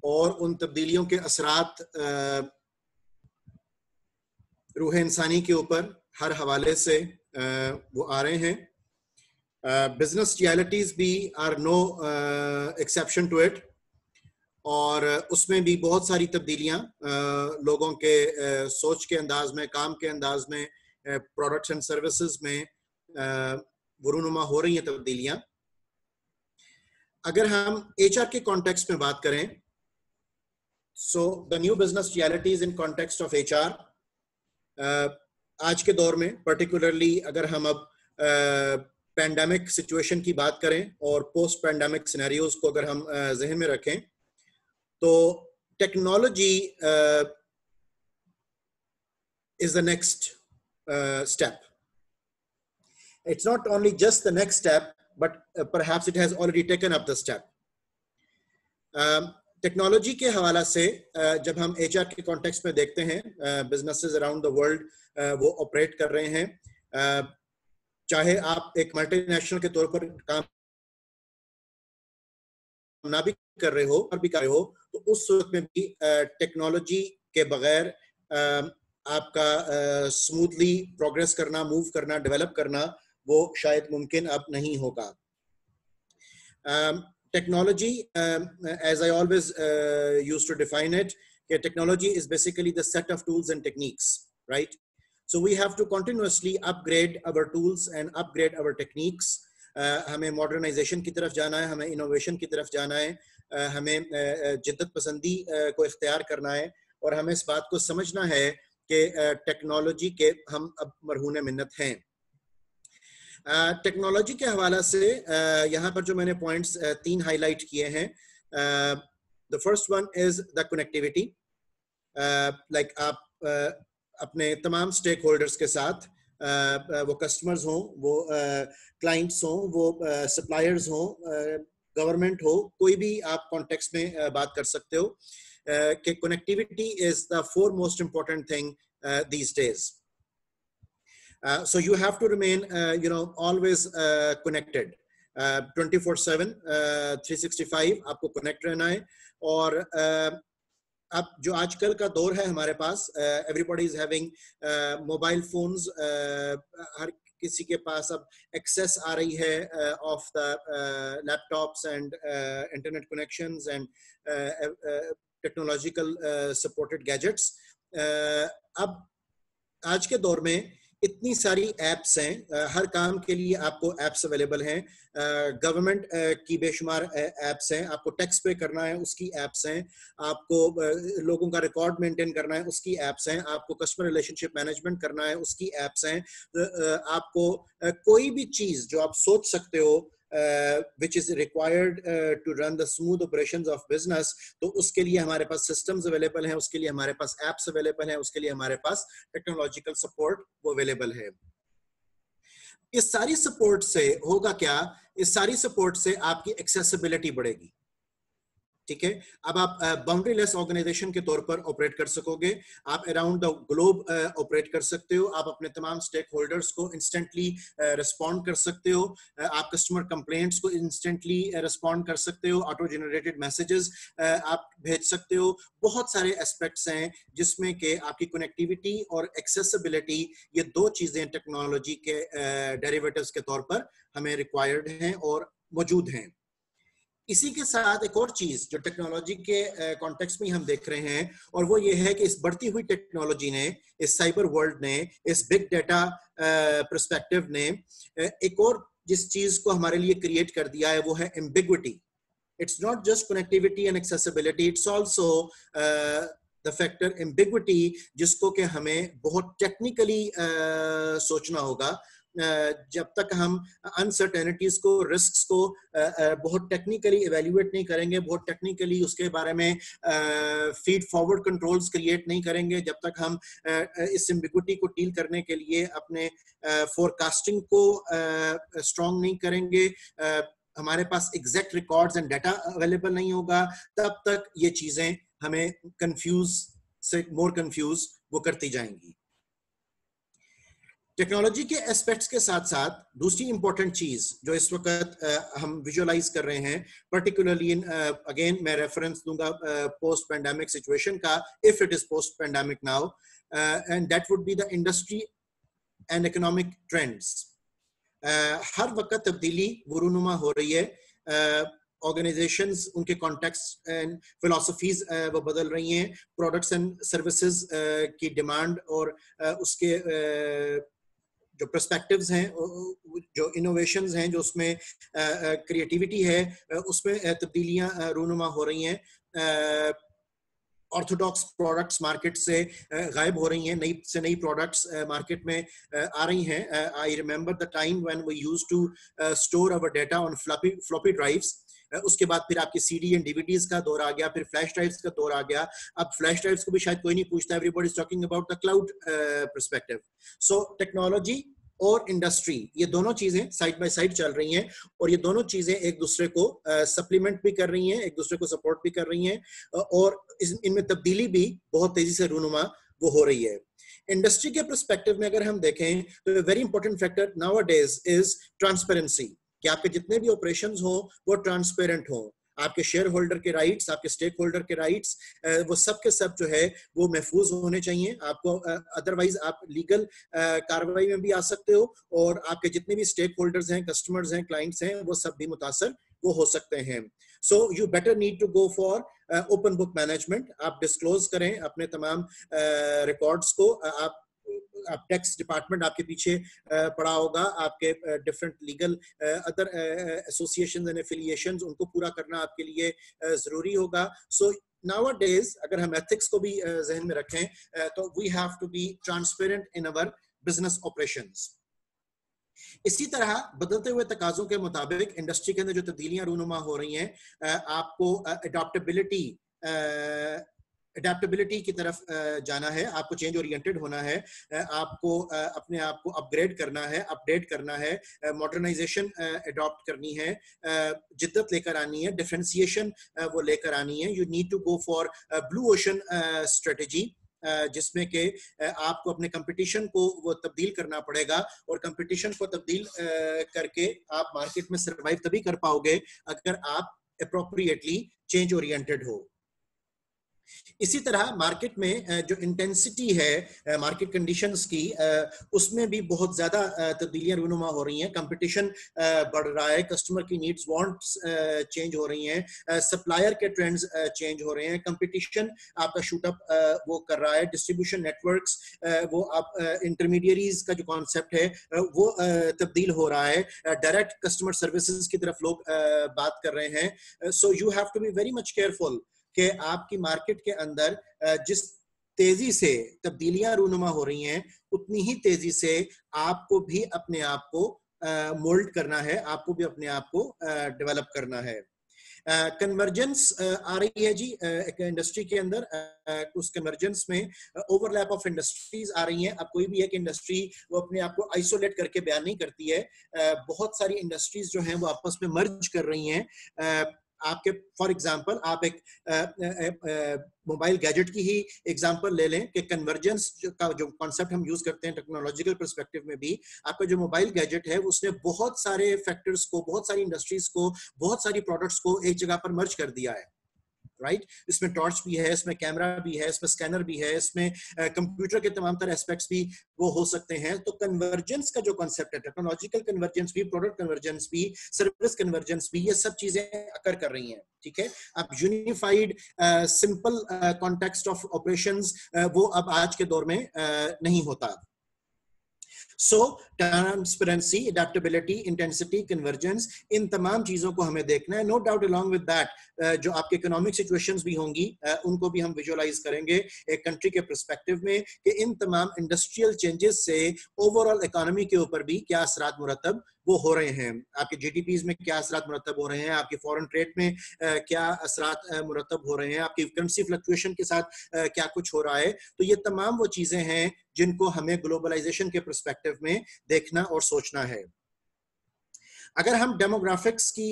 और उन तब्दीलियों के असरात रूह इंसानी के ऊपर हर हवाले से वो आ रहे हैं। बिजनेस रियलिटीज भी are no exception to it, और उसमें भी बहुत सारी तब्दीलियां लोगों के सोच के अंदाज में, काम के अंदाज में, प्रोडक्ट्स एंड सर्विसेज में वरूनुमा हो रही हैं तब्दीलियां। अगर हम एचआर के कॉन्टेक्स्ट में बात करें, so the new business realities in context of HR, आज के दौर में पर्टिकुलरली अगर हम अब पैंडेमिक सिचुएशन की बात करें और पोस्ट पैंडेमिक सिनेरियोज को अगर हम जहन में रखें, तो technology is the next step. It's not only just the next step, but perhaps it has already taken up the step. Technology के हवाला से जब हम एचआर के कॉन्टेक्स्ट में देखते हैं, बिजनेसेस अराउंड द वर्ल्ड वो ऑपरेट कर रहे हैं, चाहे आप एक मल्टीनेशनल के तौर पर काम ना भी कर रहे हो और भी कर रहे हो, तो उस सूरत में भी टेक्नोलॉजी के बगैर आपका स्मूथली प्रोग्रेस करना, मूव करना, डेवलप करना वो शायद मुमकिन अब नहीं होगा। Technology, as I always used to define it, कि technology is basically the set of tools and techniques, right? So we have to continuously upgrade our tools and upgrade our techniques. हमें modernisation की तरफ जाना है, हमें innovation की तरफ जाना है, हमें जिद्दत पसंदी को इख्तियार करना है, और हमें इस बात को समझना है कि टेक्नोलॉजी के हम अब मरहून मिन्नत हैं। टेक्नोलॉजी के हवाला से यहाँ पर जो मैंने पॉइंट्स 3 हाईलाइट किए हैं, the first one is the connectivity. Like आप अपने तमाम स्टेक होल्डर्स के साथ, वो कस्टमर्स हों, वो क्लाइंट्स हों, वो सप्लायर्स हों, गवर्नमेंट हो, कोई भी आप कॉन्टेक्स्ट में बात कर सकते हो कि connectivity is the foremost important thing these days. So you have to remain, always connected. 24/7, 365 आपको कनेक्ट रहना है। और अब जो आजकल का दौर है हमारे पास, everybody is having mobile phones, हर किसी के पास अब एक्सेस आ रही है of the laptops and internet connections and technological supported gadgets. अब आज के दौर में इतनी सारी एप्स हैं, हर काम के लिए आपको एप्स अवेलेबल हैं। गवर्नमेंट की बेशुमार एप्स हैं, आपको टैक्स पे करना है उसकी एप्स हैं, आपको लोगों का रिकॉर्ड मेंटेन करना है उसकी एप्स हैं, आपको कस्टमर रिलेशनशिप मैनेजमेंट करना है उसकी एप्स हैं, आपको कोई भी चीज़ जो आप सोच सकते हो which is required to run the smooth operations of business, तो उसके लिए हमारे पास systems available हैं, उसके लिए हमारे पास apps available हैं, उसके लिए हमारे पास technological support वो available है। इस सारी support से होगा क्या? इस सारी support से आपकी accessibility बढ़ेगी, ठीक है? अब आप बाउंड्री लेस ऑर्गेनाइजेशन के तौर पर ऑपरेट कर सकोगे, आप अराउंड द ग्लोब ऑपरेट कर सकते हो, आप अपने तमाम स्टेक होल्डर्स को इंस्टेंटली रिस्पॉन्ड कर सकते हो, आप कस्टमर कंप्लेंट्स को इंस्टेंटली रिस्पॉन्ड कर सकते हो, ऑटो जनरेटेड मैसेजेस आप भेज सकते हो। बहुत सारे एस्पेक्ट्स हैं जिसमें कि आपकी कनेक्टिविटी और एक्सेसिबिलिटी, ये दो चीज़ें टेक्नोलॉजी के डेरिवेटिव्स के तौर पर हमें रिक्वायर्ड हैं और मौजूद हैं। इसी के साथ एक और चीज जो टेक्नोलॉजी के कॉन्टेक्स्ट में हम देख रहे हैं, और वो ये है कि इस बढ़ती हुई टेक्नोलॉजी ने, इस साइबर वर्ल्ड ने, इस बिग डाटा पर्सपेक्टिव ने एक और जिस चीज को हमारे लिए क्रिएट कर दिया है वो है ambiguity. It's not just connectivity and accessibility, it's also the factor ambiguity, जिसको कि हमें बहुत टेक्निकली सोचना होगा। जब तक हम अनसर्टेनिटीज को, रिस्क्स को बहुत टेक्निकली इवेल्युएट नहीं करेंगे, बहुत टेक्निकली उसके बारे में फीड फॉरवर्ड कंट्रोल्स क्रिएट नहीं करेंगे, जब तक हम इस एम्बिग्विटी को डील करने के लिए अपने फोरकास्टिंग को स्ट्रॉन्ग नहीं करेंगे, हमारे पास exact records and data available नहीं होगा, तब तक ये चीजें हमें कंफ्यूज से मोर कंफ्यूज वो करती जाएंगी। टेक्नोलॉजी के एस्पेक्ट्स के साथ साथ दूसरी इंपॉर्टेंट चीज जो इस वक्त हम विजुअलाइज कर रहे हैं, पर्टिकुलरली इन अगेन मैं रेफरेंस दूंगा पोस्ट पैंडेमिक सिचुएशन का, if it is post pandemic now, and that would be the industry and economic trends. हर वक्त तब्दीली गुरूनुमा हो रही है, ऑर्गेनाइजेशंस उनके कॉन्टेक्स्ट एंड फिलॉसफीज वो बदल रही हैं, प्रोडक्ट्स एंड सर्विसेज की डिमांड और उसके जो पर्सपेक्टिव्स हैं, जो इनोवेशंस हैं, जो उसमें क्रिएटिविटी है, उसमें तब्दीलियां रूनुमा हो रही हैं। ऑर्थोडॉक्स प्रोडक्ट्स मार्केट से गायब हो रही हैं, नई से नई प्रोडक्ट्स मार्केट में आ रही हैं। I remember the time when we used to store our data on floppy drives. उसके बाद फिर आपकी सीडी एंड डीवीडीज का दौर आ गया, फिर फ्लैश ड्राइव्स का दौर आ गया। अब फ्लैश ड्राइव्स को भी शायद कोई नहीं पूछता, everybody is talking about the cloud perspective. So technology और इंडस्ट्री, ये दोनों चीजें साइड बाय साइड चल रही हैं, और ये दोनों चीजें एक दूसरे को सप्लीमेंट भी कर रही हैं, एक दूसरे को सपोर्ट भी कर रही हैं, और इनमें तब्दीली भी बहुत तेजी से रूनुमा वो हो रही है। इंडस्ट्री के पर्सपेक्टिव में अगर हम देखें तो very important factor nowadays is transparency, कि आपके जितने भी ऑपरेशंस हो वो ट्रांसपेरेंट हो, आपके शेयर होल्डर के राइट्स, आपके स्टेक होल्डर के राइट्स, वो सब के सब जो है वो महफूज होने चाहिए। आपको अदरवाइज आप लीगल कार्रवाई में भी आ सकते हो, और आपके जितने भी स्टेक होल्डर्स हैं, कस्टमर्स हैं, क्लाइंट्स हैं, वो सब भी मुतासर वो हो सकते हैं। So you better need to go for open book management. आप डिस्क्लोज करें अपने तमाम रिकॉर्ड्स को। आप टैक्स डिपार्टमेंट आपके पीछे पड़ा होगा, आपके different legal other associations and affiliations, उनको पूरा करना आपके लिए जरूरी होगा। सो नाउअडेज अगर हम एथिक्स को भी जहन में रखें, तो we have to be transparent in our business operations. इसी तरह बदलते हुए तकाजों के मुताबिक इंडस्ट्री के अंदर जो तब्दीलियां रूनुमा हो रही हैं, आपको एडेप्टेबिलिटी की तरफ जाना है, आपको चेंज ओरिएंटेड होना है, आपको अपने आप को अपग्रेड करना है, अपडेट करना है, मॉडर्नाइजेशन अडॉप्ट करनी है, जिद्दत लेकर आनी है, डिफरेंशिएशन वो लेकर आनी है। You need to go for blue ocean strategy, जिसमें कि आपको अपने कंपटीशन को वो तब्दील करना पड़ेगा, और कंपटीशन को तब्दील करके आप मार्केट में सर्वाइव तभी कर पाओगे अगर आप अप्रोप्रिएटली चेंज ओरिएंटेड हो। इसी तरह मार्केट में जो इंटेंसिटी है मार्केट कंडीशंस की, उसमें भी बहुत ज्यादा तब्दीलियां रूनुमा हो रही हैं। कंपटीशन बढ़ रहा है, कस्टमर की नीड्स वांट्स चेंज हो रही हैं, सप्लायर के ट्रेंड्स चेंज हो रहे हैं, कंपटीशन आपका शूटअप वो कर रहा है, डिस्ट्रीब्यूशन नेटवर्क्स वो आप इंटरमीडियरीज का जो कॉन्सेप्ट है वो तब्दील हो रहा है, डायरेक्ट कस्टमर सर्विसेज की तरफ लोग बात कर रहे हैं। So you have to be very much careful कि आपकी मार्केट के अंदर जिस तेजी से तब्दीलियां रूनुमा हो रही हैं, उतनी ही तेजी से आपको भी अपने आप को मोल्ड करना है, आपको भी अपने आप को डेवलप करना है। कन्वर्जेंस आ रही है जी एक इंडस्ट्री के अंदर, उस कन्वर्जेंस में ओवरलैप ऑफ इंडस्ट्रीज आ रही हैं। अब कोई भी एक इंडस्ट्री वो अपने आप को आइसोलेट करके बयान नहीं करती है, बहुत सारी इंडस्ट्रीज जो हैं वो आपस में मर्ज कर रही हैं। आपके फॉर एग्जांपल आप एक मोबाइल गैजेट की ही एग्जांपल ले लें कि कन्वर्जेंस का जो कॉन्सेप्ट हम यूज करते हैं टेक्नोलॉजिकल पर्सपेक्टिव में भी, आपका जो मोबाइल गैजेट है उसने बहुत सारे फैक्टर्स को, बहुत सारी इंडस्ट्रीज को, बहुत सारी प्रोडक्ट्स को एक जगह पर मर्ज कर दिया है, राइट। इसमें टॉर्च भी है, इसमें कैमरा भी है, इसमें स्कैनर भी है, इसमें कंप्यूटर के तमाम तरह एस्पेक्ट्स भी वो हो सकते हैं। तो कन्वर्जेंस का जो कॉन्सेप्ट है, टेक्नोलॉजिकल कन्वर्जेंस भी, प्रोडक्ट कन्वर्जेंस भी, सर्विस कन्वर्जेंस भी, ये सब चीजें अकर कर रही हैं, ठीक है। अब unified simple context of operations वो अब आज के दौर में नहीं होता। So transparency, adaptability, intensity, convergence, इन तमाम चीजों को हमें देखना है। No doubt along with that जो आपके इकोनॉमिक सिचुएशंस भी होंगी उनको भी हम विजुअलाइज करेंगे एक कंट्री के पर्सपेक्टिव में कि इन तमाम इंडस्ट्रियल चेंजेस से ओवरऑल इकोनॉमी के ऊपर भी क्या असरात मुरतब वो हो रहे हैं, आपके जीडीपीज में क्या असरात मुरतब हो रहे हैं, आपके फॉरेन ट्रेड में क्या असरात मुरतब हो रहे हैं, आपकी करेंसी फ्लक्चुएशन के साथ क्या कुछ हो रहा है। तो ये तमाम वो चीजें हैं जिनको हमें ग्लोबलाइजेशन के पर्सपेक्टिव में देखना और सोचना है। अगर हम डेमोग्राफिक्स की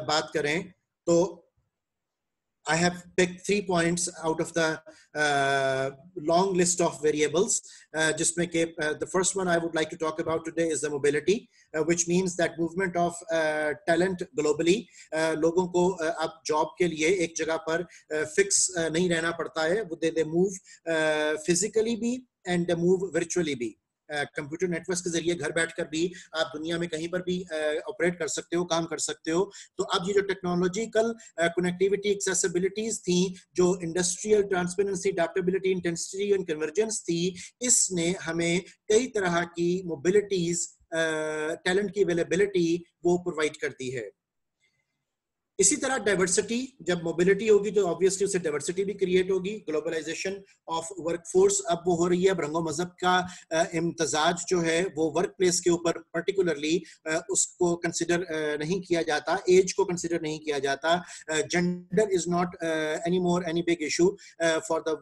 बात करें तो I have picked 3 points out of the long list of variables. जिसमें के the first one I would like to talk about today is the mobility, which means that movement of talent globally. लोगों को अब job के लिए एक जगह पर fix नहीं रहना पड़ता है. They move physically भी and they move virtually भी. कंप्यूटर नेटवर्क के जरिए घर बैठकर भी आप दुनिया में कहीं पर भी ऑपरेट कर सकते हो, काम कर सकते हो. तो अब ये जो टेक्नोलॉजिकल कनेक्टिविटी एक्सेसिबिलिटीज थी, जो industrial transparency, adaptability, intensity and convergence थी, इसने हमें कई तरह की मोबिलिटीज, टैलेंट की अवेलेबिलिटी वो प्रोवाइड करती है. इसी तरह डाइवर्सिटी, जब मोबिलिटी होगी तो ऑब्वियसली उससे डाइवर्सिटी भी क्रिएट होगी. ग्लोबलाइजेशन ऑफ वर्कफोर्स अब वो हो रही है. रंगो मजहब का इम्तजाज जो है वो वर्क प्लेस के ऊपर पर्टिकुलरली उसको कंसिडर नहीं किया जाता, एज को कंसिडर नहीं किया जाता. Gender is not any more any big issue for the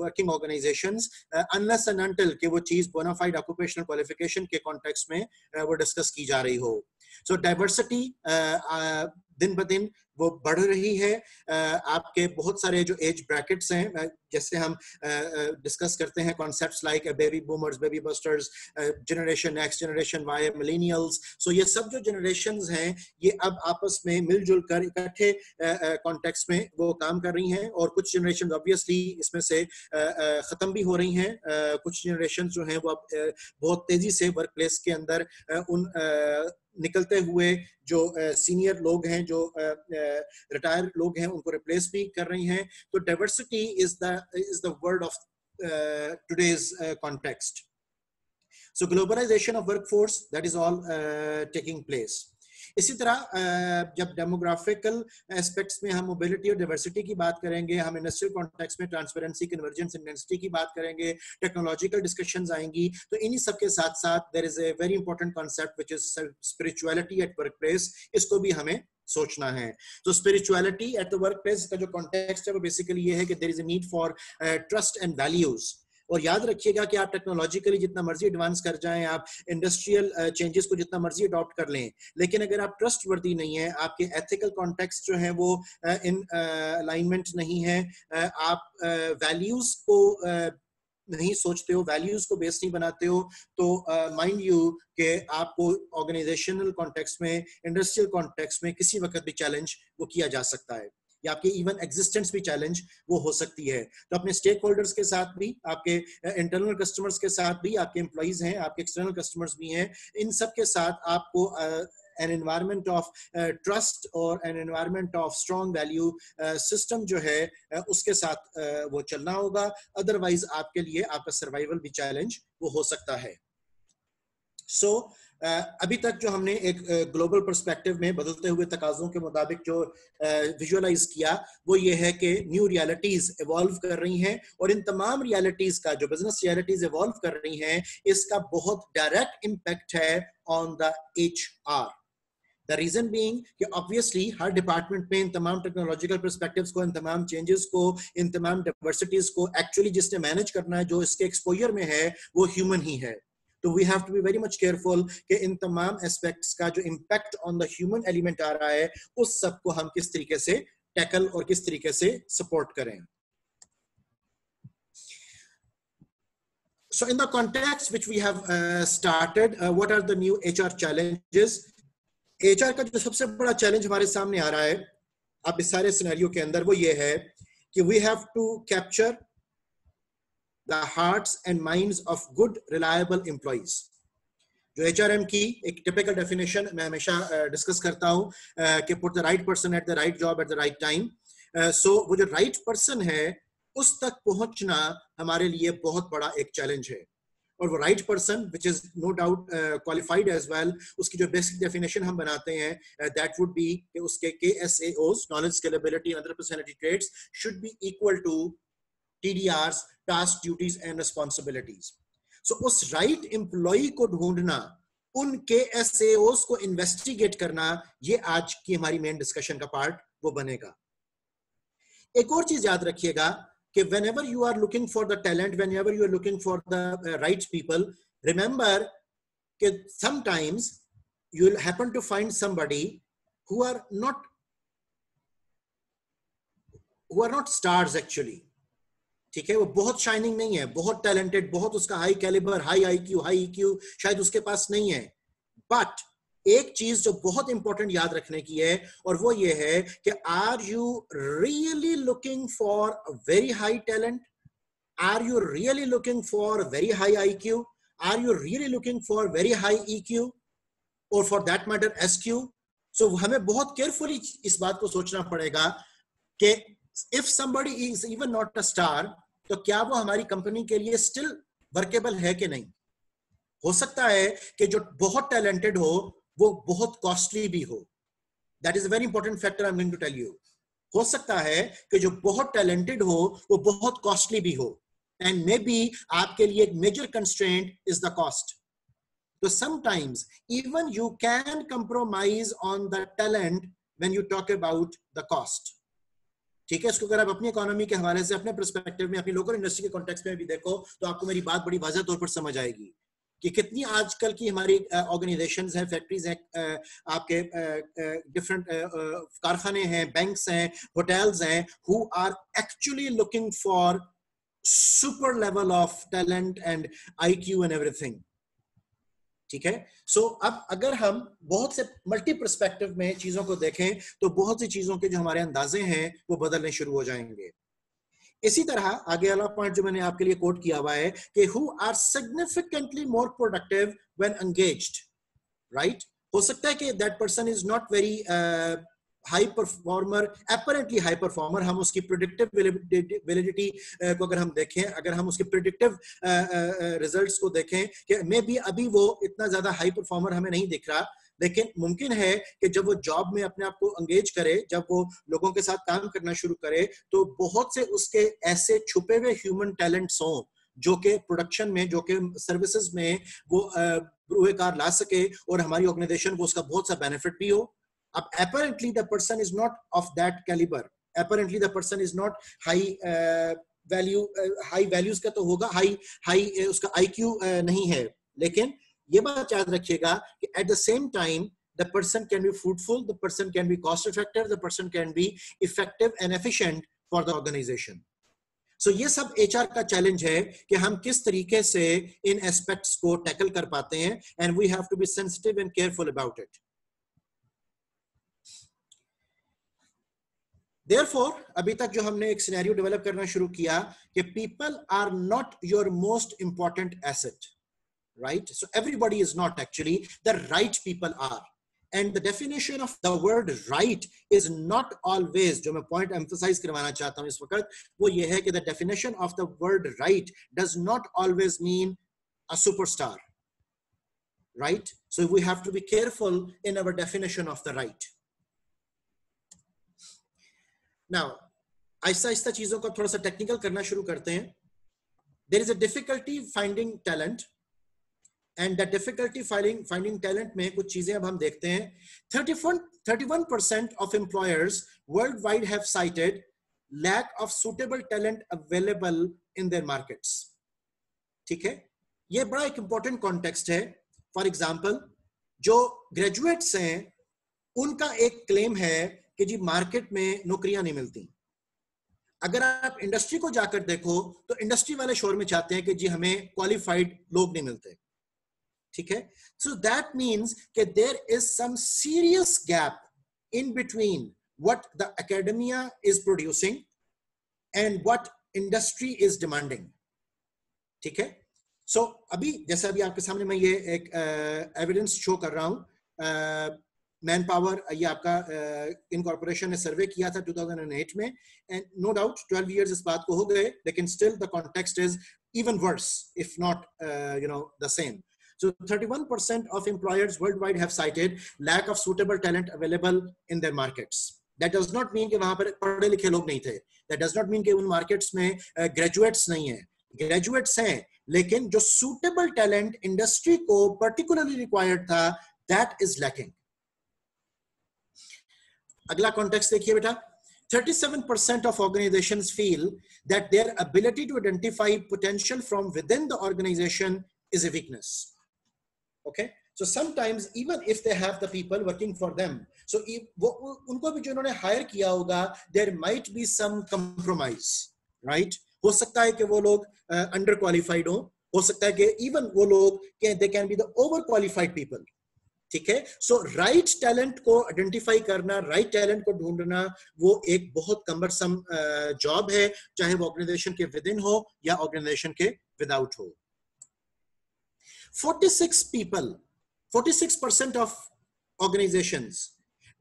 working organisations unless and until कि वो चीज बोनाफाइड ऑक्यूपेशनल क्वालिफिकेशन के कॉन्टेक्स्ट में वो डिस्कस की जा रही हो. सो डाइवर्सिटी दिन ब दिन वो बढ़ रही है. आपके बहुत सारे जो एज ब्रैकेट्स हैं, जैसे हम डिस्कस करते हैं concepts like baby boomers, baby busters, generation X, generation Y, millennials. So ये सब जो जनरेशंस हैं ये अब आपस में मिलजुल कर इकट्ठे कॉन्टेक्स्ट में वो काम कर रही हैं. और कुछ जनरेशन ऑब्वियसली इसमें से खत्म भी हो रही हैं. कुछ जनरेशन जो हैं वो अब बहुत तेजी से वर्क प्लेस के अंदर उन निकलते हुए जो सीनियर लोग हैं, जो रिटायर लोग हैं, उनको रिप्लेस भी कर रही हैं. तो diversity is the word of today's context. So globalization of workforce, that is all taking place. इसी तरह जब डेमोग्राफिकल एस्पेक्ट्स में हम मोबिलिटी और डाइवर्सिटी की बात करेंगे, हम इंडस्ट्रियल कॉन्टेक्स्ट में ट्रांसपेरेंसी, कन्वर्जेंस, इंटेंसिटी की बात करेंगे, टेक्नोलॉजिकल डिस्कशंस आएंगी, तो इन्हीं सब के साथ साथ there is a very important concept which is spirituality at work place. इसको भी हमें सोचना है. तो spirituality at the work place का जो कॉन्टेक्स्ट है वो बेसिकली ये है कि there is a need for trust and values. और याद रखिएगा कि आप टेक्नोलॉजिकली जितना मर्जी एडवांस कर जाएं, आप इंडस्ट्रियल चेंजेस को जितना मर्जी अडॉप्ट कर लें, लेकिन अगर आप ट्रस्ट वर्दी नहीं है, आपके एथिकल कॉन्टेक्स्ट जो है वो इन अलाइनमेंट नहीं है, आप वैल्यूज को नहीं सोचते हो, वैल्यूज को बेस नहीं बनाते हो, तो माइंड यू कि आपको ऑर्गेनाइजेशनल कॉन्टेक्स्ट में, इंडस्ट्रियल कॉन्टेक्स्ट में किसी वक्त भी चैलेंज वो किया जा सकता है, या आपके इवन एग्जिस्टेंस भी चैलेंज वो हो सकती है. तो अपने स्टेक होल्डर्स के साथ भी, आपके इंटरनल कस्टमर्स के साथ भी, आपके एम्प्लॉइज हैं, आपके एक्सटर्नल कस्टमर्स भी हैं, इन सब के साथ आपको an environment of trust और an environment of strong value system जो है उसके साथ वो चलना होगा. अदरवाइज आपके लिए आपका सर्वाइवल भी चैलेंज वो हो सकता है. सो अभी तक जो हमने एक ग्लोबल पर्सपेक्टिव में बदलते हुए तकाज़ों के मुताबिक जो विजुअलाइज किया वो ये है कि न्यू रियलिटीज इवॉल्व कर रही हैं, और इन तमाम रियलिटीज का, जो बिजनेस रियलिटीज इवॉल्व कर रही हैं, इसका बहुत डायरेक्ट इम्पैक्ट है on the HR. The reason being कि obviously हर डिपार्टमेंट में इन तमाम टेक्नोलॉजिकल पर्सपेक्टिव्स को, इन तमाम चेंजेस को, इन तमाम डाइवर्सिटीज को एक्चुअली जिसने मैनेज करना है, जो इसके एक्सपोजर में है, वो ह्यूमन ही है. तो we have to be very much careful कि इन तमाम एस्पेक्ट्स का जो impact on the human element आ रहा है, उस सब को हम किस तरीके से टैकल और किस तरीके से सपोर्ट करें. So in the context which we have started, what are the new HR challenges? HR का जो सबसे बड़ा चैलेंज हमारे सामने आ रहा है अब इस सारे सिनेरियो के अंदर, वो ये है कि we have to capture the hearts and minds of good reliable employees. जो HRM की एक टिपिकल डेफिनेशन मैं हमेशा डिस्कस करता हूँ कि put the right person at the right job at the right time. So वो जो right person है उस तक पहुंचना हमारे लिए बहुत बड़ा एक चैलेंज है. और वो right person which is no doubt qualified as well, उसकी जो बेसिक डेफिनेशन हम बनाते हैं दैट वुड बी कि उसके KSAOs, knowledge, scalability and other personality traits should be equal to TDRs, task, duties and responsibilities. So उस right employ को ढूंढना, उन KSAOs को इन्वेस्टिगेट करना, ये आज की हमारी मेन डिस्कशन का पार्ट वो बनेगा. एक और चीज याद रखिएगा कि whenever you are looking for the talent, whenever you are looking for the right people, remember that sometimes you will happen to find somebody who are not who are not stars actually, ठीक है, वो बहुत shining नहीं है, बहुत talented, बहुत उसका high calibre, high IQ, high EQ शायद उसके पास नहीं है, बट एक चीज जो बहुत इंपॉर्टेंट याद रखने की है, और वो ये है कि are you really looking for very high talent, are you really looking for very high IQ, are you really looking for very high EQ, और for that matter SQ. So हमें बहुत केयरफुली इस बात को सोचना पड़ेगा कि if somebody is even not a star, तो क्या वो हमारी कंपनी के लिए स्टिल वर्केबल है कि नहीं. हो सकता है कि जो बहुत टैलेंटेड हो वो बहुत कॉस्टली भी हो. That is a very important factor I am going to tell you. हो सकता है कि जो बहुत टैलेंटेड हो वो बहुत कॉस्टली भी हो, एंड मे बी आपके लिए एक major constraint is the cost. So sometimes even you can compromise on the talent when you talk about the cost. ठीक है, इसको अगर आप अपनी इकोनॉमी के हवाले से, अपने पर्सपेक्टिव में, अपनी लोकल इंडस्ट्री के कॉन्टेक्स्ट में भी देखो, तो आपको मेरी बात बड़ी वाज़ेह तौर पर समझ आएगी कि कितनी आजकल की हमारी ऑर्गेनाइजेशंस हैं, फैक्ट्रीज हैं, आपके डिफरेंट कारखाने हैं, बैंक्स हैं, होटल्स हैं, who are actually looking for super level of talent and IQ and everything. ठीक है. सो अब अगर हम बहुत से मल्टी पर्सपेक्टिव में चीजों को देखें, तो बहुत सी चीजों के जो हमारे अंदाजे हैं वो बदलने शुरू हो जाएंगे. इसी तरह आगे वाला पॉइंट जो मैंने आपके लिए कोट किया हुआ है कि who are significantly more productive when engaged, right. हो सकता है कि that person is not very high performer, apparently high performer. हम उसकी प्रिडिक्टिव वैलिडिटी को अगर हम देखें, अगर हम उसके प्रिडिक्टिव रिजल्ट्स को देखें कि मे बी अभी वो इतना ज्यादा हाई परफॉर्मर हमें नहीं दिख रहा, लेकिन मुमकिन है कि जब वो जॉब में अपने आप को एंगेज करे, जब वो लोगों के साथ काम करना शुरू करे, तो बहुत से उसके ऐसे छुपे हुए ह्यूमन टैलेंट्स हों जो कि प्रोडक्शन में, जो कि सर्विसेज में वो कार ला सके और हमारी ऑर्गेनाइजेशन को उसका बहुत सा बेनिफिट भी हो. अब apparently the person is not of that caliber, apparently the person is not high value, high values का तो होगा, high उसका IQ नहीं है, लेकिन ये बात याद रखिएगा कि at the same time the person can be fruitful, the person can be cost effective, the person can be effective and efficient for the organization. So ये सब HR का चैलेंज है कि हम किस तरीके से इन एस्पेक्ट्स को टैकल कर पाते हैं, and we have to be sensitive and careful about it. Therefore, अभी तक जो हमने एक सिनेरियो डेवलप करना शुरू किया कि people are not your most important asset, right? So everybody is not actually, the right people are. And the definition of the word right is not always, जो मैं point emphasize करवाना चाहता हूँ इस वक्त, वो ये है कि the definition of the word right does not always mean a superstar, right? So we have to be careful in our definition of the right. Now, Aahista Aahista चीजों को थोड़ा सा टेक्निकल करना शुरू करते हैं. There is a difficulty finding talent, and that difficulty finding talent में कुछ चीजें अब हम देखते हैं. 31% of employers worldwide have cited lack of suitable talent available in their markets. ठीक है, ये बड़ा एक important context है. For example, जो graduates हैं उनका एक claim है कि जी मार्केट में नौकरियां नहीं मिलती. अगर आप इंडस्ट्री को जाकर देखो तो इंडस्ट्री वाले शोर में चाहते हैं कि जी हमें क्वालिफाइड लोग नहीं मिलते. ठीक है, सो दैट मींस कि there is some serious gap in between what the academia is producing and what industry is demanding. ठीक है, सो अभी जैसे अभी आपके सामने मैं ये एक एविडेंस शो कर रहा हूं. मैन पावर, ये आपका इनकॉर्पोरेशन ने सर्वे किया था 2008 में, एंड नो डाउट 12 इयर्स इस बात को हो गए, लेकिन still the context is even worse if not the same. So 31% of employers worldwide have cited lack of suitable talent available in their markets. That does not mean कि वहां पर पढ़े लिखे लोग नहीं थे. That does not mean कि उन मार्केट्स में ग्रेजुएट्स नहीं है. ग्रेजुएट्स हैं, लेकिन जो suitable talent इंडस्ट्री को particularly required था, that is lacking. अगला कॉन्टेक्स्ट देखिए बेटा. 37% of organizations feel that their ability to identify potential from within the organization is a weakness. Okay, So sometimes even if they have the people working for them, so वो उनको भी जो उन्होंने higher किया होगा, there might be some compromise, right? हो सकता है कि वो लोग अंडर क्वालिफाइड हो सकता है कि इवन वो लोग they can be the over qualified people, ठीक है? सो राइट टैलेंट को आइडेंटिफाई करना, राइट टैलेंट को ढूंढना, वो एक बहुत कम्बरसम जॉब है, चाहे वो ऑर्गेनाइजेशन के विद इन हो या ऑर्गेनाइजेशन के विदाउट हो। 46% of organizations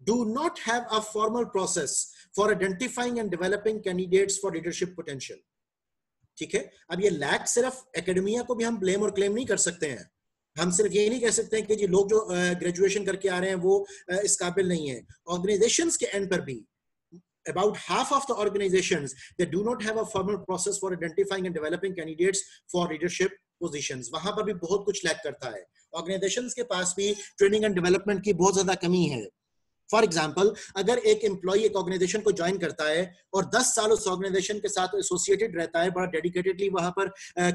do not have a formal process for identifying and developing candidates for leadership potential, ठीक है? अब ये लैक सिर्फ एकेडमिया को भी हम ब्लेम और क्लेम नहीं कर सकते हैं, हम सिर्फ ये नहीं कह सकते हैं कि जी लोग जो ग्रेजुएशन करके आ रहे हैं वो इस काबिल नहीं है। ऑर्गेनाइजेशंस के एंड पर भी about half of the organizations that do not have a formal process for identifying and developing candidates for leadership positions, वहां पर भी बहुत कुछ लैक करता है। ऑर्गेनाइजेशंस के पास भी ट्रेनिंग एंड डेवलपमेंट की बहुत ज्यादा कमी है। फॉर एग्जाम्पल, अगर एक एम्प्लॉय एक ऑर्गेनाइजेशन को ज्वाइन करता है और 10 साल उस ऑर्गेनाइजेशन के साथ एसोसिएटेड रहता है, बड़ा डेडिकेटेडली वहां पर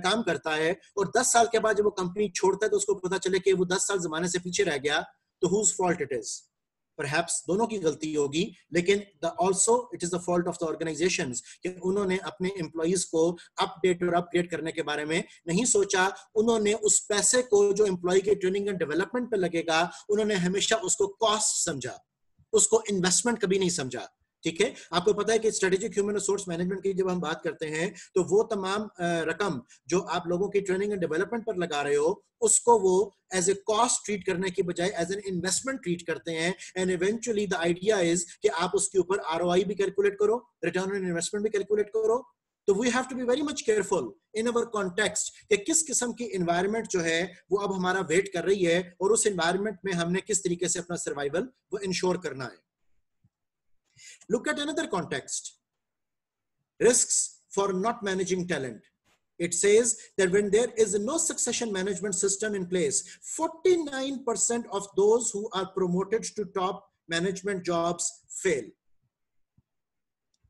काम करता है, और 10 साल के बाद जब वो कंपनी छोड़ता है तो उसको पता चले कि वो 10 साल जमाने से पीछे रह गया, तो whose fault it is? Perhaps दोनों की गलती होगी, लेकिन also it is the fault of the organizations कि उन्होंने अपने एम्प्लॉइज को अपडेट और अपग्रेड करने के बारे में नहीं सोचा। उन्होंने उस पैसे को जो एम्प्लॉय के ट्रेनिंग एंड डेवलपमेंट पे लगेगा, उन्होंने हमेशा उसको कॉस्ट समझा, उसको इन्वेस्टमेंट कभी नहीं समझा, ठीक है? आपको पता है कि स्ट्रेटेजिक ह्यूमन रिसोर्स मैनेजमेंट की जब हम बात करते हैं तो वो तमाम रकम जो आप लोगों की ट्रेनिंग एंड डेवलपमेंट पर लगा रहे हो, उसको वो एज ए कॉस्ट ट्रीट करने की बजाय एज एन इन्वेस्टमेंट ट्रीट करते हैं। And eventually the idea is कि आप उसके ऊपर ROI भी कैलकुलेट करो, रिटर्न ऑन इन्वेस्टमेंट भी कैलकुलेट करो। तो we have to be very much careful in our context कि किस किस्म की एनवायरनमेंट जो है वो अब हमारा वेट कर रही है, और उस एनवायरनमेंट में हमने किस तरीके से अपना सर्वाइवल वो इंश्योर करना है। Look at another context. Risks for not managing talent. It says that when there is no succession management system in place, 49% of those who are promoted to top management jobs fail.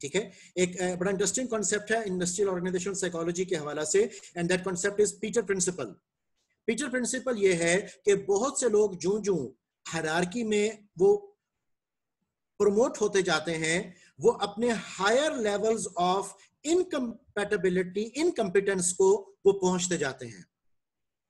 ठीक है? एक बड़ा interesting concept है industrial organizational psychology के हवाला से, and that concept is Peter principle. Peter principle ये है कि बहुत से लोग जूं-जूं हायरार्की में वो प्रमोट होते जाते हैं, वो अपने higher levels of incompatibility, incompetence को वो पहुंचते जाते हैं,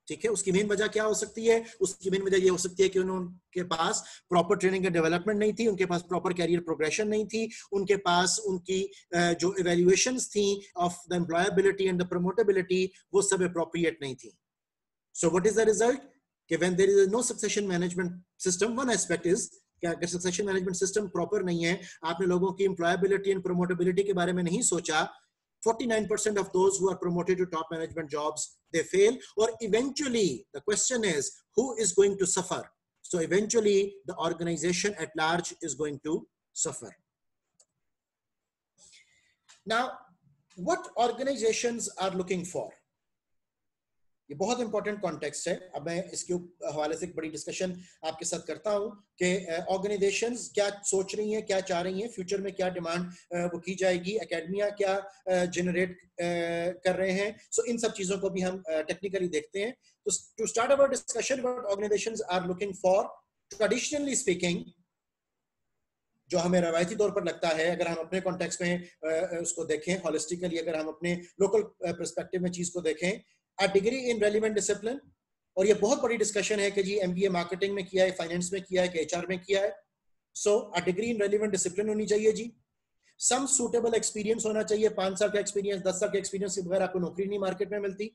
ठीक है? उसकी मेन वजह क्या हो सकती है? उसकी मेन वजह ये हो सकती है कि उनके पास प्रॉपर ट्रेनिंग एंड डेवलपमेंट नहीं थी, उनके पास प्रॉपर कैरियर प्रोग्रेशन नहीं थी, उनके पास उनकी जो इवैल्यूएशंस थी of the employability and the promotability वो सब एप्रोप्रिएट नहीं थी। So what is the result? कि when there is no succession management system, one aspect is कि अगर सक्सेशन मैनेजमेंट सिस्टम प्रॉपर नहीं है, आपने लोगों की एम्प्लॉयबिलिटी एंड प्रमोटेबिलिटी के बारे में नहीं सोचा, 49% of those who are promoted to top management jobs, they fail, or eventually the question is who is going to suffer? So eventually the organization at large is going to suffer. Now what organizations are looking for? ये बहुत important context है। अब मैं इसके हवाले से एक बड़ी डिस्कशन आपके साथ करता हूं कि ऑर्गेनाइजेशंस क्या सोच रही हैं, क्या चाह रही हैं, फ्यूचर में क्या डिमांड वो की जाएगी, एकेडमिया क्या जनरेट कर रहे हैं। सो इन सब चीजों को भी हम टेक्निकली देखते हैं। तो to start our discussion what organizations are looking for, traditionally speaking, जो हमें रवायती तौर पर लगता है, अगर हम अपने कॉन्टेक्स्ट में उसको देखें हॉलिस्टिकली, अगर हम अपने लोकल पर्सपेक्टिव में चीज को देखें, a degree in relevant discipline, और ये बहुत बड़ी डिस्कशन है कि जी MBA मार्केटिंग में किया है, फाइनेंस में किया है, कि HR में किया है। सो a degree in relevant discipline होनी चाहिए जी। some suitable experience होना चाहिए, 5 साल का एक्सपीरियंस, 10 साल का एक्सपीरियंस के बगैर आपको नौकरी नहीं मार्केट में मिलती।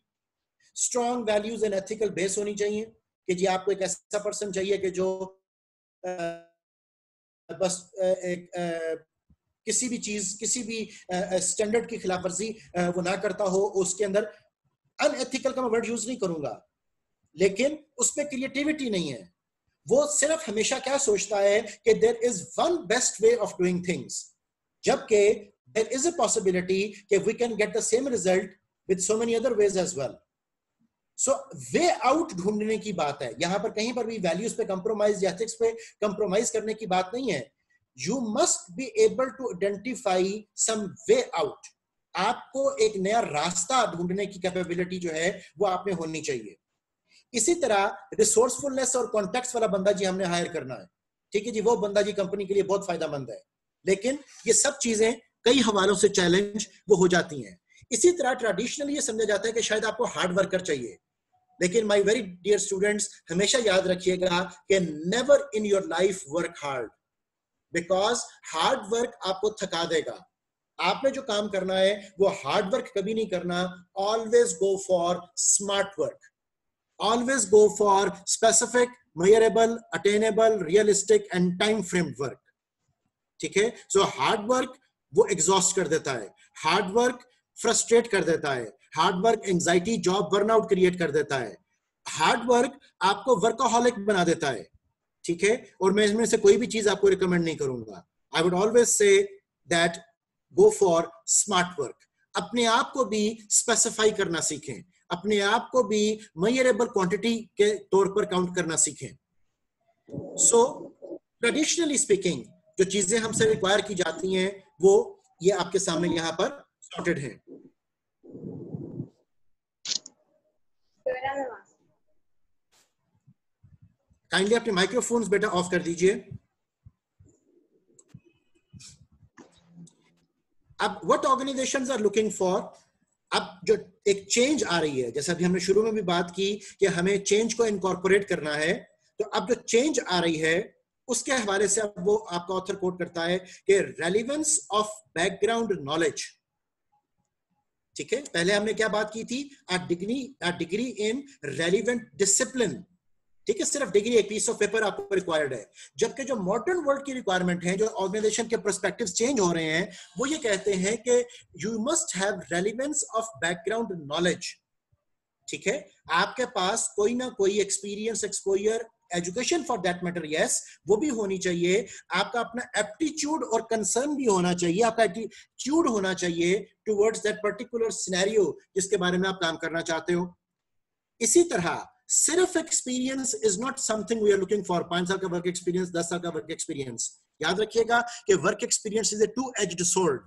strong values and ethical base होनी चाहिए कि जी आपको एक ऐसा पर्सन चाहिए कि जो बस किसी भी चीज, किसी भी स्टैंडर्ड की खिलाफवर्जी वो ना करता हो। उसके अंदर अनएथिकल का मैं वर्ड यूज नहीं करूंगा, लेकिन उसमें क्रिएटिविटी नहीं है। वो सिर्फ हमेशा क्या सोचता है कि there is one best way of doing things, जबकि देयर इज अ पॉसिबिलिटी कि we can get the same result with so many other ways as well. So way out ढूंढने की बात है यहां पर, कहीं पर भी वैल्यूज पे कंप्रोमाइज या एथिक्स पे कंप्रोमाइज करने की बात नहीं है। You must be able to identify some way out. आपको एक नया रास्ता ढूंढने की कैपेबिलिटी जो है वो आप में होनी चाहिए। इसी तरह रिसोर्सफुलनेस और कॉन्टेक्स्ट वाला बंदा जी हमने हायर करना है, ठीक है जी, वो बंदा जी कंपनी के लिए बहुत फायदेमंद है। लेकिन ये सब चीजें कई हवालों से चैलेंज वो हो जाती हैं। इसी तरह ट्रेडिशनली ये समझा जाता है कि शायद आपको हार्ड वर्कर चाहिए, लेकिन माय वेरी डियर स्टूडेंट्स, हमेशा याद रखिएगा कि never in your life work hard, because hard work आपको थका देगा। आपने जो काम करना है वो हार्ड वर्क कभी नहीं करना। Always go for smart work, always go for specific, measurable, attainable, realistic and time framed work, ठीक है। सो हार्ड वर्क वो एग्जॉस्ट कर देता है, हार्ड वर्क फ्रस्ट्रेट कर देता है, hard work anxiety, job burnout create कर देता है, हार्ड वर्क आपको वर्कोहॉलिक बना देता है, ठीक है। और मैं इसमें से कोई भी चीज आपको रिकमेंड नहीं करूंगा। I would always say that go for smart work. अपने आप को भी स्पेसिफाई करना सीखें, अपने आप को भी मेजरेबल क्वांटिटी के तौर पर काउंट करना सीखें। सो ट्रेडिशनली स्पीकिंग जो चीजें हमसे रिक्वायर की जाती हैं वो ये आपके सामने यहां पर सॉर्टेड हैं। काइंडली अपने माइक्रोफोन्स बेटा ऑफ कर दीजिए। अब what organizations are looking for, अब जो एक चेंज आ रही है, जैसे अभी हमने शुरू में भी बात की कि हमें चेंज को इनकॉर्पोरेट करना है, तो अब जो चेंज आ रही है उसके हवाले से अब वो आपका ऑथर कोट करता है कि रेलेवेंस ऑफ बैकग्राउंड नॉलेज, ठीक है। पहले हमने क्या बात की थी, अ डिग्री इन रेलिवेंट डिसिप्लिन, ठीक है, सिर्फ डिग्री, एक पीस ऑफ पेपर आपको रिक्वायर्ड है। जबकि जो मॉडर्न वर्ल्ड की रिक्वायरमेंट है, जो ऑर्गेनाइजेशन के पर्सपेक्टिव्स चेंज हो रहे हैं, वो ये कहते हैं कि you must have relevance of background knowledge, ठीक है। आपके पास कोई ना कोई experience, exposure, education for that matter, yes, वो भी होनी चाहिए। आपका अपना एप्टीट्यूड और कंसर्न भी होना चाहिए, आपका एटीट्यूड होना चाहिए टुवर्ड्स दैट पर्टिकुलर सिनेरियो जिसके बारे में आप काम करना चाहते हो। इसी तरह सिर्फ experience is not something we are looking for. 5 साल का वर्क एक्सपीरियंस, 10 साल का वर्क एक्सपीरियंस, याद रखिएगा कि work experience is a two edged sword,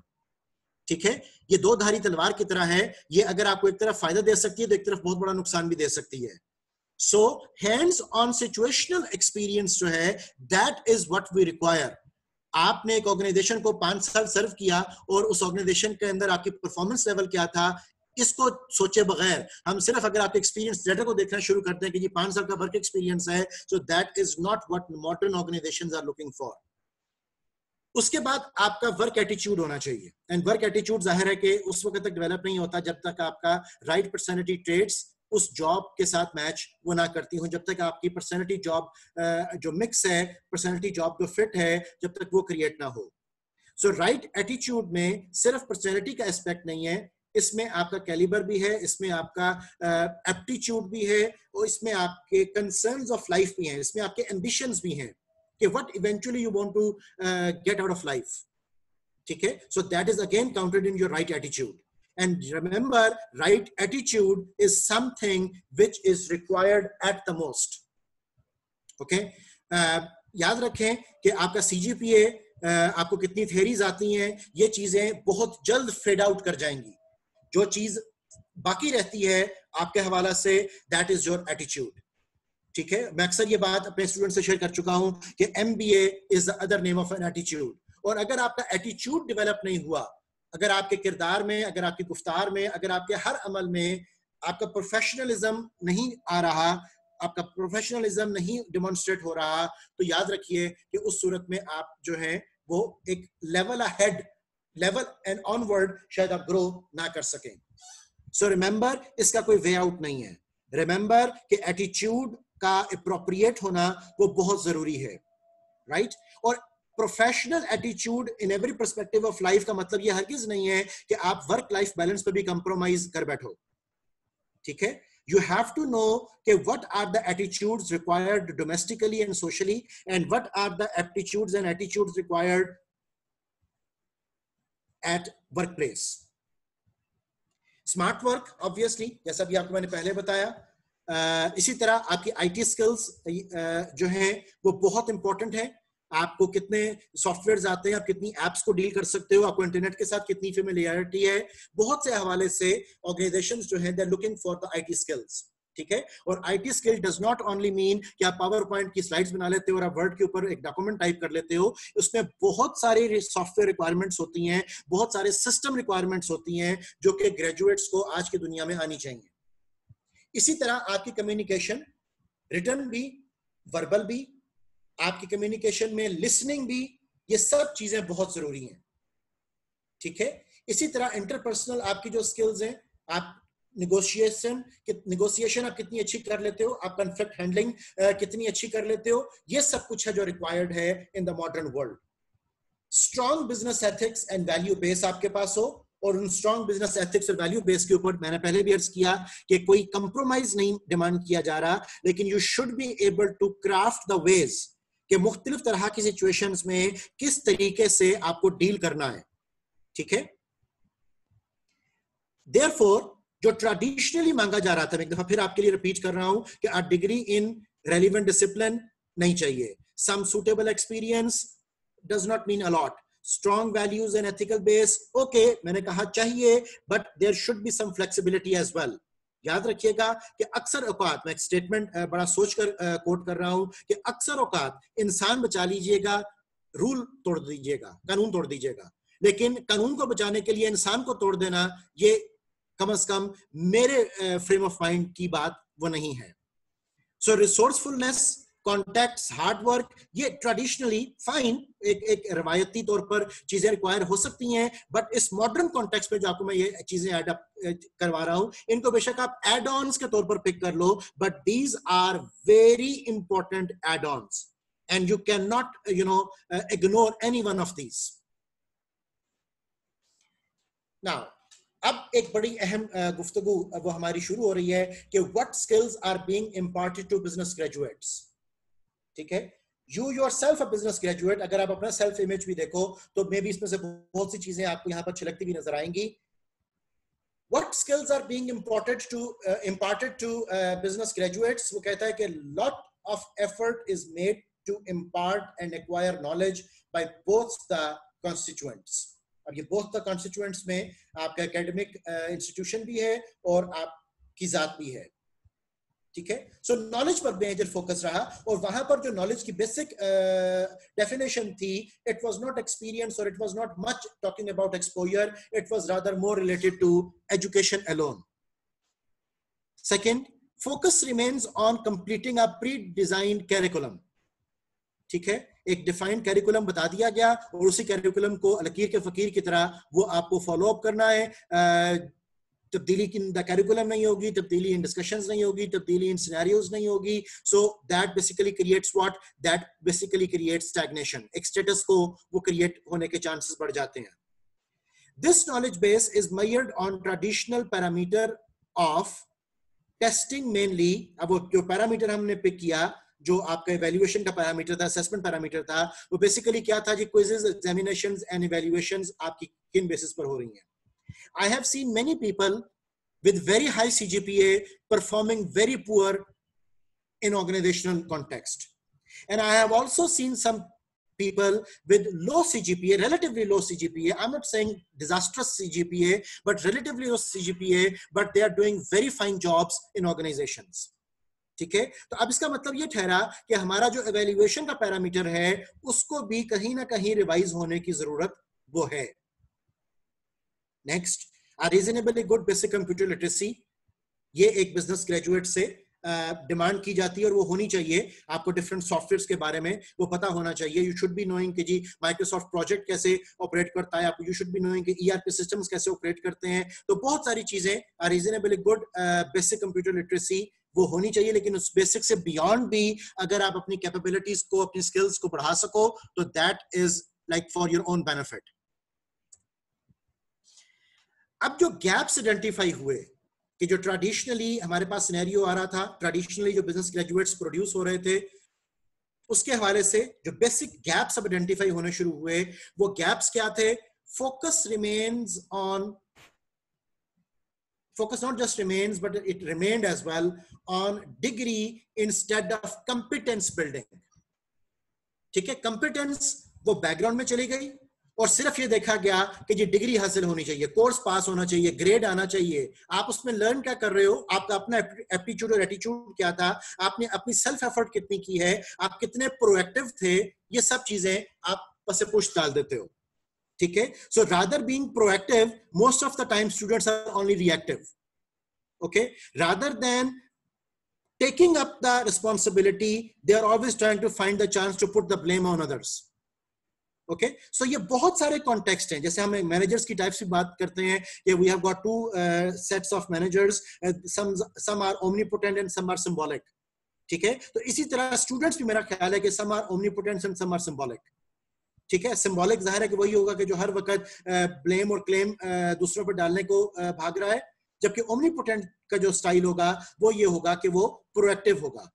ठीक है। ये दो धारी तलवार की तरह है, ये अगर आपको एक तरफ फायदा दे सकती है तो एक तरफ बहुत बड़ा नुकसान भी दे सकती है। So hands on situational experience जो है, that is what we require. आपने एक ऑर्गेनाइजेशन को 5 साल सर्व किया और उस ऑर्गेनाइजेशन के अंदर आपकी परफॉर्मेंस लेवल क्या था, इसको सोचे बगैर हम सिर्फ अगर आपके एक्सपीरियंस डेटा को देखना शुरू करते हैं कि जी 5 साल का वर्क एक्सपीरियंस है, so that is not what modern organizations are looking for. उसके बाद आपका वर्क एटीट्यूड होना चाहिए, एंड वर्क एटीट्यूड जाहिर है कि उस वक्त तक डेवलप नहीं होता जब तक आपका राइट पर्सनैलिटी ट्रेट्स उस जॉब के साथ मैच वो ना करती हूं, जब तक आपकी पर्सनैलिटी जॉब जो मिक्स है, पर्सनैलिटी जॉब जो फिट है, जब तक वो क्रिएट ना हो। सो राइट एटीट्यूड में सिर्फ पर्सनैलिटी का एस्पेक्ट नहीं है, इसमें आपका कैलिबर भी है, इसमें आपका एप्टीट्यूड भी है, और इसमें आपके कंसर्न्स ऑफ लाइफ भी हैं, इसमें आपके एम्बिशंस भी हैं कि what eventually you want to get out of life, ठीक है। So that is again counted in your right attitude. And remember, right attitude is something which is required at the most. Okay? याद रखें कि आपका CGPA, आपको कितनी theories आती हैं, ये चीजें बहुत जल्द फेड आउट कर जाएंगी। जो चीज बाकी रहती है आपके हवाला से, that is your attitude. ठीक है, मैं अक्सर ये बात अपने स्टूडेंट से शेयर कर चुका हूं कि MBA is the other name of an attitude. और अगर आपका एटीट्यूड डेवलप नहीं हुआ, अगर आपके किरदार में, अगर आपकी गुफ्तार में, अगर आपके हर अमल में आपका प्रोफेशनलिज्म नहीं आ रहा, आपका प्रोफेशनलिज्म नहीं डेमोन्स्ट्रेट हो रहा, तो याद रखिए कि उस सूरत में आप जो है वो एक level ahead, level and onward शायद आप ग्रो ना कर सकें। सो रिमेंबर, इसका कोई वे आउट नहीं है। रिमेंबर कि एटीट्यूड का एप्रोप्रिएट होना वो बहुत जरूरी है, राइट? और professional attitude in every perspective of life का मतलब ये हरगिज नहीं है कि आप वर्क लाइफ बैलेंस पे भी कंप्रोमाइज कर बैठो, ठीक है। You have to know कि what are the attitudes required domestically and socially, and what are the aptitudes and attitudes required at workplace. Smart work, obviously, जैसा भी आपको मैंने पहले बताया, इसी तरह आपकी IT skills जो हैं वो बहुत इंपॉर्टेंट है। आपको कितने सॉफ्टवेयर्स आते हैं, आप कितनी एप्स को डील कर सकते हो, आपको इंटरनेट के साथ कितनी फेमिलियरिटी है, बहुत से हवाले से ऑर्गेनाइजेशंस जो हैं they are looking for the IT skills. ठीक है। और IT skill does not only mean कि आप पावर पॉइंट की स्लाइड्स बना लेते हो और आप वर्ड के ऊपर एक डॉक्यूमेंट टाइप कर लेते हो। उसमें बहुत सारी सॉफ्टवेयर रिक्वायरमेंट्स होती हैं, बहुत सारे सिस्टम रिक्वायरमेंट्स होती हैं जो कि ग्रेजुएट्स को आज की दुनिया में आनी चाहिए। इसी तरह आपकी कम्युनिकेशन, रिटर्न भी, वर्बल भी, आपकी कम्युनिकेशन में लिसनिंग भी, ये सब चीजें बहुत जरूरी हैं, ठीक है। इसी तरह इंटरपर्सनल आपकी जो स्किल्स हैं, आप निगोशिएशन आप कितनी अच्छी कर लेते हो, आप कॉन्फ्लिक्ट हैंडलिंग कितनी अच्छी कर लेते हो, ये सब कुछ है जो रिक्वायर्ड है in the modern world. Strong business ethics and value base आपके पास हो, और उन स्ट्रॉन्ग बिजनेस एथिक्स और वैल्यू बेस के ऊपर मैंने पहले भी अर्ज किया कि कोई कंप्रोमाइज नहीं डिमांड किया जा रहा, लेकिन you should be able to craft the ways कि मुख्तलिफ तरह की सिचुएशंस में किस तरीके से आपको डील करना है, ठीक है। Therefore, जो ट्रेडिशनली मांगा जा रहा था, मैं एक दफा फिर आपके लिए रिपीट कर रहा हूं कि a degree in relevant discipline नहीं चाहिए, some suitable experience does not mean a lot, strong values and ethical base, okay मैंने कहा चाहिए, but there should be some flexibility as well. याद रखिएगा कि अक्सर औकात, मैं एक स्टेटमेंट बड़ा सोचकर कोट कर रहा हूं कि अक्सर औकात इंसान बचा लीजिएगा, रूल तोड़ दीजिएगा, कानून तोड़ दीजिएगा, लेकिन कानून को बचाने के लिए इंसान को तोड़ देना, ये कम से कम मेरे फ्रेम ऑफ माइंड की बात वो नहीं है। सो रिसोर्सफुलनेस, कॉन्टैक्ट्स, हार्ड वर्क, ये ट्रेडिशनली फाइन, एक रवायती तौर पर चीजें रिक्वायर हो सकती हैं, बट इस मॉडर्न कॉन्टेक्स्ट में जो आपको मैं ये चीजें ऐड अप करवा रहा हूं, इनको बेशक आप एड ऑन्स के तौर पर पिक कर लो, but these are very important add ons and you can not ignore any one of these. Now अब एक बड़ी अहम गुफ्तगू वो हमारी शुरू हो रही है कि what skills are being imparted to business graduates, ठीक है। You yourself a business graduate, अगर आप अपना सेल्फ इमेज भी देखो तो मे बी इसमें से बहुत सी चीजें आपको यहां पर छिलकती हुई नजर आएंगी। What skills are being imparted to business graduates? वो कहता है कि lot of effort is made to impart and acquire knowledge by both the constituents. अब ये both the constituents में आपका academic institution भी है और आपकी जात भी है, ठीक है। सो नॉलेज पर मेजर फोकस रहा, और वहां पर जो नॉलेज की बेसिक डेफिनेशन थी, इट वाज नॉट एक्सपीरियंस और it was not much talking about exposure, it was rather more related to education alone. Second, focus remains on completing a pre designed curriculum, ठीक है। एक defined curriculum बता दिया गया और उसी कैरिकुलम को लकीर के फकीर की तरह वो आपको फॉलो अप करना है। तब्दीली इन द कैरिकुलम नहीं होगी, तब्दीली इन डिस्कशंस नहीं होगी, तब्दीली इन सिनेरियोज नहीं होगी। So that basically creates what, that basically creates stagnation, एक स्टेटस को वो क्रिएट होने के चांसेस बढ़ जाते हैं। This knowledge base is measured on traditional parameter of testing mainly. अब वो जो पैरामीटर हमने पिक किया, जो आपका इवैल्यूएशन का पैरामीटर था, असेसमेंट पैरामीटर था, वो बेसिकली क्या था जी, क्विज़ेस, एग्जामिनेशंस एंड इवैल्यूएशंस आपकी किन बेसिस पर हो रही हैं। I have seen many people with very high CGPA performing very poor in organizational context. And I have also seen some people with low CGPA, relatively low CGPA. I'm not saying disastrous CGPA, but relatively low CGPA, but they are doing very fine jobs in organizations. ठीक है। तो अब इसका मतलब ये ठहरा कि हमारा जो इवैल्यूएशन का पैरामीटर है उसको भी कहीं ना कहीं रिवाइज होने की जरूरत वो है। Next, a reasonably good basic computer literacy, ये एक बिजनेस ग्रेजुएट से डिमांड की जाती है और वो होनी चाहिए। आपको डिफरेंट सॉफ्टवेयर्स के बारे में वो पता होना चाहिए। यू शुड बी नोइंग कि जी माइक्रोसॉफ्ट प्रोजेक्ट कैसे ऑपरेट करता है, आपको यू शुड बी नोइंग कि ईआरपी सिस्टम्स कैसे ऑपरेट करते हैं। तो बहुत सारी चीजें, reasonably good basic computer literacy वो होनी चाहिए, लेकिन उस बेसिक से बियॉन्ड भी अगर आप अपनी कैपेबिलिटीज को, अपनी स्किल्स को बढ़ा सको तो that is like for your own benefit. अब जो गैप्स आइडेंटिफाई हुए कि जो ट्रेडिशनली हमारे पास सिनेरियो आ रहा था, ट्रेडिशनली जो बिजनेस ग्रेजुएट्स प्रोड्यूस हो रहे थे, उसके हवाले से जो बेसिक गैप्स अब आइडेंटिफाई होने शुरू हुए, वो गैप्स क्या थे? Focus remains on, focus not just remains but it remained as well on degree instead of competence building. ठीक है, competence वो बैकग्राउंड में चली गई और सिर्फ ये देखा गया कि जी डिग्री हासिल होनी चाहिए, कोर्स पास होना चाहिए, ग्रेड आना चाहिए। आप उसमें लर्न क्या कर रहे हो, आपका अपना एप्टीट्यूड और एटीट्यूड क्या था, आपने अपनी सेल्फ एफर्ट कितनी की है, आप कितने प्रोएक्टिव थे, ये सब चीजें आप बस पुश डाल देते हो। ठीक है, so rather being proactive, most of the time students are only reactive. Okay, rather than taking up the responsibility, they are always trying to find the chance to put the blame on others. Okay, so ये बहुत सारे context हैं। जैसे हम managers की types की बात करते हैं कि we have got two sets of managers, some are omnipotent and some are symbolic. ठीक है, तो इसी तरह स्टूडेंट्स भी मेरा ख्याल है कि some are omnipotent and some are symbolic. ठीक है, सिंबॉलिक जाहिर है कि वही होगा कि जो हर वक्त ब्लेम और क्लेम दूसरों पर डालने को भाग रहा है, जबकि ओमनीपोटेंट का जो स्टाइल होगा वो ये होगा कि वो प्रोएक्टिव होगा।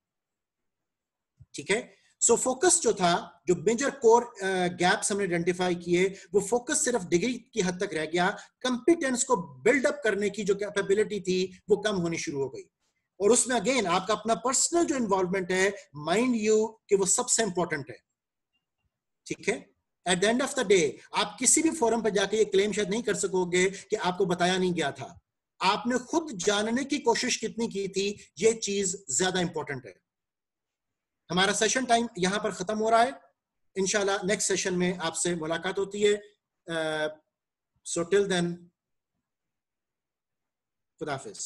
ठीक है, सो फोकस जो था, जो मेजर कोर गैप्स हमने आइडेंटिफाई किए, वो फोकस सिर्फ डिग्री की हद तक रह गया। कंपिटेंस को बिल्डअप करने की जो कैपेबिलिटी थी वो कम होनी शुरू हो गई। और उसमें अगेन आपका अपना पर्सनल जो इन्वॉल्वमेंट है, माइंड यू कि वो सबसे इंपॉर्टेंट है। ठीक है, at the end of the day आप किसी भी फोरम पर जाके ये क्लेम शायद नहीं कर सकोगे कि आपको बताया नहीं गया था। आपने खुद जानने की कोशिश कितनी की थी, ये चीज ज्यादा इंपॉर्टेंट है। हमारा सेशन टाइम यहां पर खत्म हो रहा है। इंशाल्लाह नेक्स्ट सेशन में आपसे मुलाकात होती है। सो टिल देन, खुदा हाफिज।